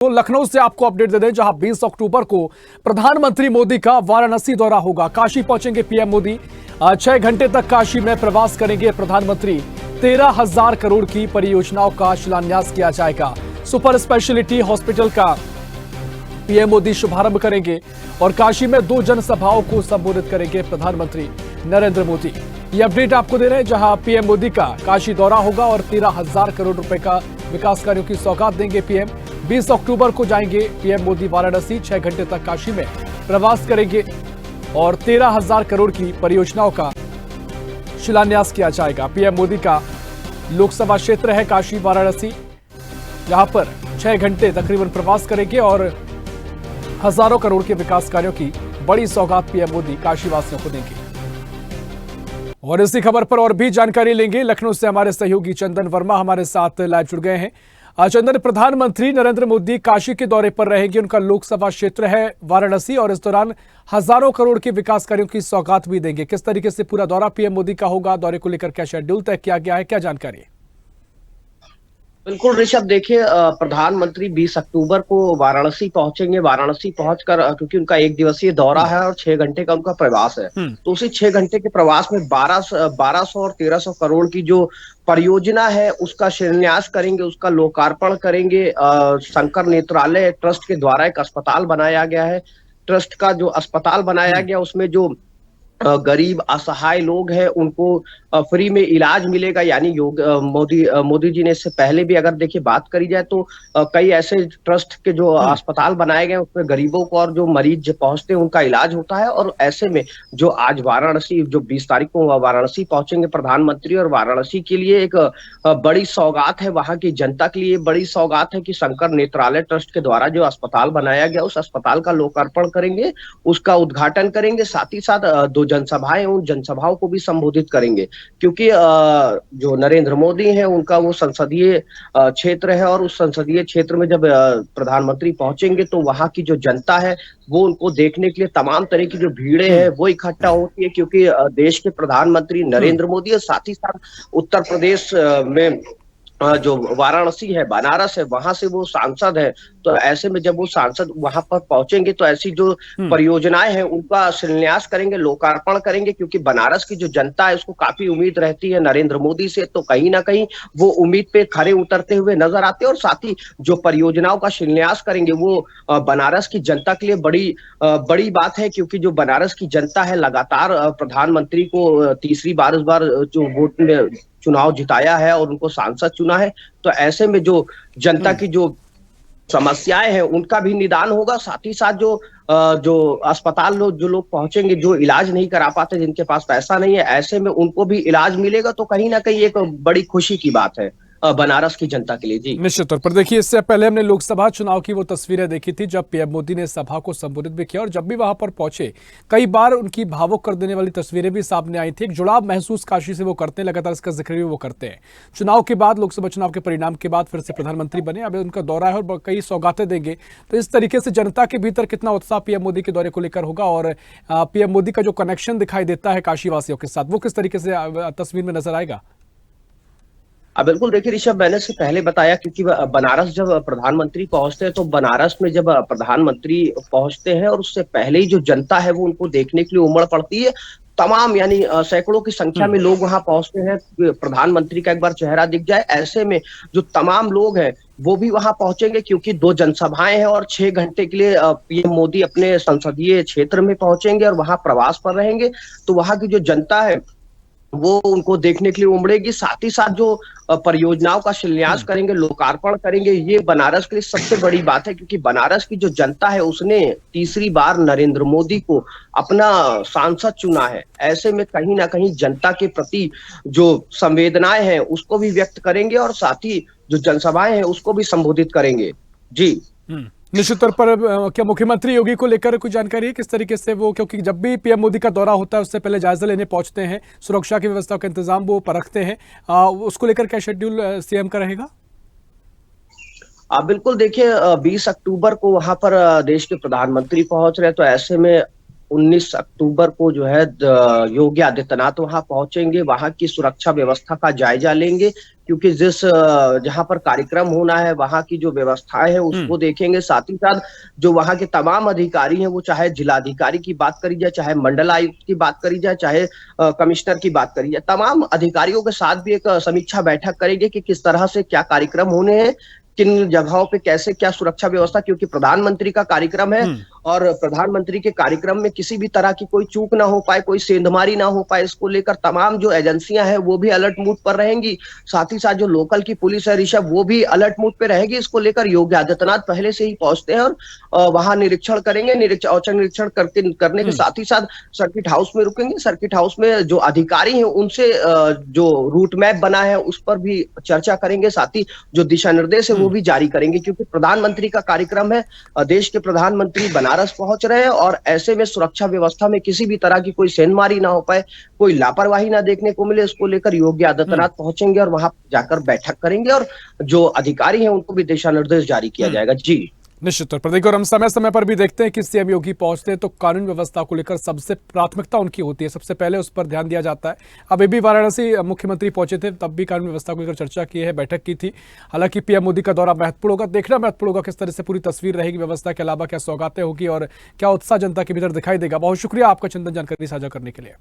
तो लखनऊ से आपको अपडेट दे दें, जहां 20 अक्टूबर को प्रधानमंत्री मोदी का वाराणसी दौरा होगा। काशी पहुंचेंगे पीएम मोदी। 6 घंटे तक काशी में प्रवास करेंगे प्रधानमंत्री। 13,000 करोड़ की परियोजनाओं का शिलान्यास किया जाएगा। सुपर स्पेशलिटी हॉस्पिटल का पीएम मोदी शुभारंभ करेंगे और काशी में 2 जनसभाओं को संबोधित करेंगे प्रधानमंत्री नरेंद्र मोदी। ये अपडेट आपको दे रहे हैं, जहां पीएम मोदी का काशी दौरा होगा और 13,000 करोड़ रुपए का विकास कार्यों की सौगात देंगे पीएम। 20 अक्टूबर को जाएंगे पीएम मोदी वाराणसी। 6 घंटे तक काशी में प्रवास करेंगे और 13,000 करोड़ की परियोजनाओं का शिलान्यास किया जाएगा। पीएम मोदी का लोकसभा क्षेत्र है काशी वाराणसी, जहां पर 6 घंटे तकरीबन प्रवास करेंगे और हजारों करोड़ के विकास कार्यों की बड़ी सौगात पीएम मोदी काशीवासियों को देंगे। और इसी खबर पर और भी जानकारी लेंगे। लखनऊ से हमारे सहयोगी चंदन वर्मा हमारे साथ लाइव जुड़ गए हैं। चंदन, प्रधानमंत्री नरेंद्र मोदी काशी के दौरे पर रहेंगे। उनका लोकसभा क्षेत्र है वाराणसी और इस दौरान हजारों करोड़ के विकास कार्यों की सौगात भी देंगे। किस तरीके से पूरा दौरा पीएम मोदी का होगा, दौरे को लेकर क्या शेड्यूल तय किया गया है, क्या जानकारी है? बिल्कुल ऋषभ, देखिए प्रधानमंत्री 20 अक्टूबर को वाराणसी पहुंचेंगे। वाराणसी पहुंचकर क्योंकि उनका 1 दिवसीय दौरा है और 6 घंटे का उनका प्रवास है, तो उसी 6 घंटे के प्रवास में 1200 और 1300 करोड़ की जो परियोजना है उसका शिलान्यास करेंगे, उसका लोकार्पण करेंगे। शंकर नेत्रालय ट्रस्ट के द्वारा एक अस्पताल बनाया गया है। ट्रस्ट का जो अस्पताल बनाया गया उसमें जो गरीब असहाय लोग हैं उनको फ्री में इलाज मिलेगा। यानी मोदी जी ने इससे पहले भी अगर देखिए बात करी जाए तो कई ऐसे ट्रस्ट के जो अस्पताल बनाए गए उसमें गरीबों को और जो मरीज पहुंचते हैं उनका इलाज होता है। और ऐसे में जो आज वाराणसी, जो 20 तारीख को वाराणसी पहुंचेंगे प्रधानमंत्री, और वाराणसी के लिए एक बड़ी सौगात है, वहां की जनता के लिए बड़ी सौगात है कि शंकर नेत्रालय ट्रस्ट के द्वारा जो अस्पताल बनाया गया उस अस्पताल का लोकार्पण करेंगे, उसका उद्घाटन करेंगे। साथ ही साथ 2 जनसभाएं, उन जनसभाओं को भी संबोधित करेंगे, क्योंकि जो नरेंद्र मोदी हैं उनका वो संसदीय क्षेत्र है और उस संसदीय क्षेत्र में जब प्रधानमंत्री पहुंचेंगे तो वहां की जो जनता है वो उनको देखने के लिए तमाम तरह की जो भीड़ें हैं वो इकट्ठा होती है, क्योंकि देश के प्रधानमंत्री नरेंद्र मोदी और साथ ही साथ उत्तर प्रदेश में जो वाराणसी है, बनारस है, वहां से वो सांसद है। तो ऐसे में जब वो सांसद वहां पर पहुंचेंगे तो ऐसी जो परियोजनाएं हैं उनका शिलान्यास करेंगे, लोकार्पण करेंगे, क्योंकि बनारस की जो जनता है उसको काफी उम्मीद रहती है नरेंद्र मोदी से। तो कहीं ना कहीं वो उम्मीद पे खरे उतरते हुए नजर आते हैं। और साथ ही जो परियोजनाओं का शिलान्यास करेंगे वो बनारस की जनता के लिए बड़ी बात है, क्योंकि जो बनारस की जनता है लगातार प्रधानमंत्री को तीसरी बार इस बार जो वोट में चुनाव जिताया है और उनको सांसद चुना है। तो ऐसे में जो जनता की जो समस्याएं हैं उनका भी निदान होगा। साथ ही साथ जो अस्पताल जो लोग पहुंचेंगे, जो इलाज नहीं करा पाते, जिनके पास पैसा नहीं है, ऐसे में उनको भी इलाज मिलेगा। तो कहीं ना कहीं एक बड़ी खुशी की बात है बनारस की जनता के लिए। जी निश्चित तौर पर देखिए, इससे पहले हमने लोकसभा चुनाव की वो तस्वीरें देखी थी जब पीएम मोदी ने सभा को संबोधित भी किया और जब भी वहां पर पहुंचे कई बार उनकी भावुक कर देने वाली तस्वीरें भी सामने आई थी। एक जुड़ाव महसूस काशी से वो करते हैं, लगातार इसका जिक्र भी वो करते हैं। चुनाव के बाद, लोकसभा चुनाव के परिणाम के बाद फिर से प्रधानमंत्री बने, अब उनका दौरा है और कई सौगातें देंगे। तो इस तरीके से जनता के भीतर कितना उत्साह पीएम मोदी के दौरे को लेकर होगा और पीएम मोदी का जो कनेक्शन दिखाई देता है काशीवासियों के साथ, वो किस तरीके से तस्वीर में नजर आएगा? बिल्कुल, देखिए ऋषभ, मैंने से पहले बताया, क्योंकि बनारस जब प्रधानमंत्री पहुंचते हैं तो बनारस में जब प्रधानमंत्री पहुंचते हैं और उससे पहले ही जो जनता है वो उनको देखने के लिए उमड़ पड़ती है। तमाम यानी सैकड़ों की संख्या में लोग वहां पहुंचते हैं, प्रधानमंत्री का एक बार चेहरा दिख जाए। ऐसे में जो तमाम लोग हैं वो भी वहां पहुंचेंगे, क्योंकि 2 जनसभाएं हैं और 6 घंटे के लिए पीएम मोदी अपने संसदीय क्षेत्र में पहुंचेंगे और वहां प्रवास पर रहेंगे। तो वहां की जो जनता है वो उनको देखने के लिए उमड़ेगी। साथ ही साथ जो परियोजनाओं का शिलान्यास करेंगे, लोकार्पण करेंगे, ये बनारस के लिए सबसे बड़ी बात है, क्योंकि बनारस की जो जनता है उसने तीसरी बार नरेंद्र मोदी को अपना सांसद चुना है। ऐसे में कहीं ना कहीं जनता के प्रति जो संवेदनाएं हैं उसको भी व्यक्त करेंगे और साथ ही जो जनसभाएं हैं उसको भी संबोधित करेंगे। जी निश्चित तौर पर क्या मुख्यमंत्री योगी को लेकर कुछ जानकारी है किस तरीके से वो, क्योंकि जब भी पीएम मोदी का दौरा होता है उससे पहले जायजा लेने पहुंचते हैं, सुरक्षा की व्यवस्था का इंतजाम वो परखते हैं, उसको लेकर क्या शेड्यूल सीएम का रहेगा? बिल्कुल, देखिए 20 अक्टूबर को वहां पर देश के प्रधानमंत्री पहुंच रहे हैं, तो ऐसे में 19 अक्टूबर को जो है योगी आदित्यनाथ वहां पहुंचेंगे, वहां की सुरक्षा व्यवस्था का जायजा लेंगे, क्योंकि जहां पर कार्यक्रम होना है वहां की जो व्यवस्थाएं है उसको देखेंगे। साथ ही साथ जो वहां के तमाम अधिकारी हैं, वो चाहे जिलाधिकारी की बात करी जाए, चाहे मंडल आयुक्त की बात करी जाए, चाहे कमिश्नर की बात करी जाए, तमाम अधिकारियों के साथ भी एक समीक्षा बैठक करेंगे कि किस तरह से क्या कार्यक्रम होने हैं, किन जगहों पे कैसे क्या सुरक्षा व्यवस्था, क्योंकि प्रधानमंत्री का कार्यक्रम है और प्रधानमंत्री के कार्यक्रम में किसी भी तरह की कोई चूक ना हो पाए, कोई सेंधमारी ना हो पाए, इसको लेकर तमाम जो एजेंसियां हैं वो भी अलर्ट मूड पर रहेंगी। साथ ही साथ जो लोकल की पुलिस है ऋषभ, वो भी अलर्ट मूड पे रहेगी। इसको लेकर योगी आदित्यनाथ पहले से ही पहुंचते हैं और वहां निरीक्षण करेंगे। औचक निरीक्षण करने के साथ ही साथ सर्किट हाउस में रुकेंगे। सर्किट हाउस में जो अधिकारी हैं उनसे जो रूट मैप बना है उस पर भी चर्चा करेंगे। साथ ही जो दिशा निर्देश है वो भी जारी करेंगे, क्योंकि प्रधानमंत्री का कार्यक्रम है, देश के प्रधानमंत्री बनारस पहुंच रहे हैं और ऐसे में सुरक्षा व्यवस्था में किसी भी तरह की कोई सेंधमारी ना हो पाए, कोई लापरवाही ना देखने को मिले, इसको लेकर योगी आदित्यनाथ पहुंचेंगे और वहां जाकर बैठक करेंगे और जो अधिकारी हैं उनको भी दिशा निर्देश जारी किया जाएगा। जी निश्चित तौर पर देखिए, और हम समय समय पर भी देखते हैं कि सीएम योगी पहुंचते हैं तो कानून व्यवस्था को लेकर सबसे प्राथमिकता उनकी होती है, सबसे पहले उस पर ध्यान दिया जाता है। अभी भी वाराणसी मुख्यमंत्री पहुंचे थे, तब भी कानून व्यवस्था को लेकर चर्चा की है, बैठक की थी। हालांकि पीएम मोदी का दौरा महत्वपूर्ण होगा, देखना महत्वपूर्ण होगा किस तरह से पूरी तस्वीर रहेगी, व्यवस्था के अलावा क्या सौगातें होगी और क्या उत्साह जनता के भीतर दिखाई देगा। बहुत शुक्रिया आपका चंदन, जानकारी साझा करने के लिए।